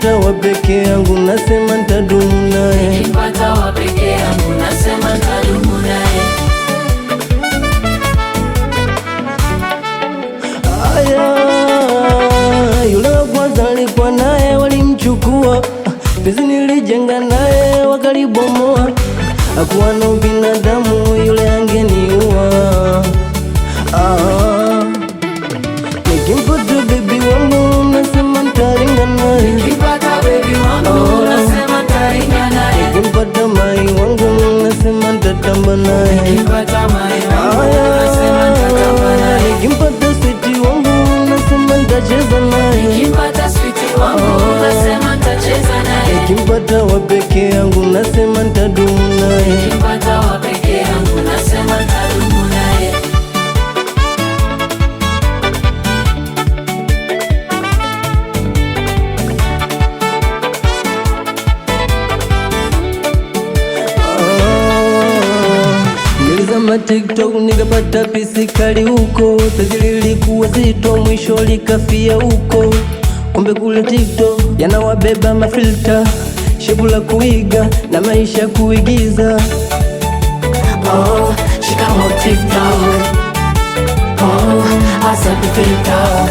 Nikimpata wa peke yangu nasema nitadumu naye. Nikimpata wa peke yangu nasema nitadumu naye. Yule wa kwanza nilikuwa naye walimchukua, penzi nilijenga naye wakalibomoa. Hakuwa na binadamu yule angeniua. Nikimpata baby wangu nasema nitaringa naye. Nikimpata baby wangu nasema nitaringa naye. Nikimpata mai wangu nasema nitatamba naye. Nikimpata mai wangu nasema nitatamba naye. Nikimpata sweetie wangu nasema nitacheza naye. Nikimpata sweetie wangu nasema nitacheza naye. Nikimpata wa peke yangu nasema nitadumu naye. Nikimpata wa peke yangu nasema nitadumu naye. Nilizama TikTok nikapata pisi kali huko, penzi lilikuwa zito mwisho likafia huko. Kumbe kule TikTok yanawabeba mafilter, shepu la kuiga na maisha kuigiza. Shikamoo TikTok. Asante filter.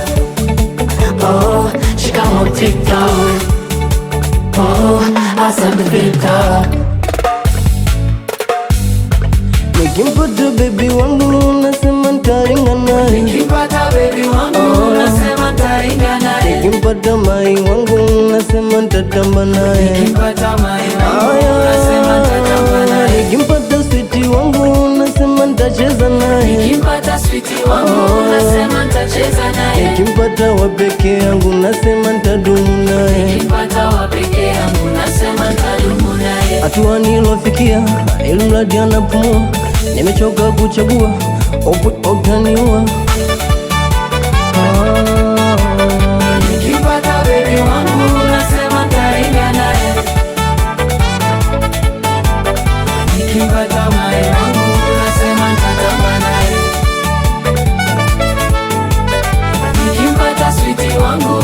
Shikamoo TikTok. Asante filter. Nikimpata baby wangu nasema nitaringa naye. Nikimpata baby wangu nasema nitaringa naye. Nikimpata mai wangu nasema nitatamba naye. Nikimpata mai wangu nasema nitatamba naye. Nikimpata sweetie wangu nasema nitacheza naye. Nikimpata sweetie wangu nasema nitacheza naye. Nikimpata wa peke yangu nasema nitadumu naye. Nikimpata wa peke yangu nasema nitadumu naye. Hatua nilofikia ili mradi anapumua, nimechoka kuchagua utaniua. Nikimpata baby wangu nasema nitaringa naye. Nikimpata mai wangu nasema nitatamba naye. Nikimpata sweetie wangu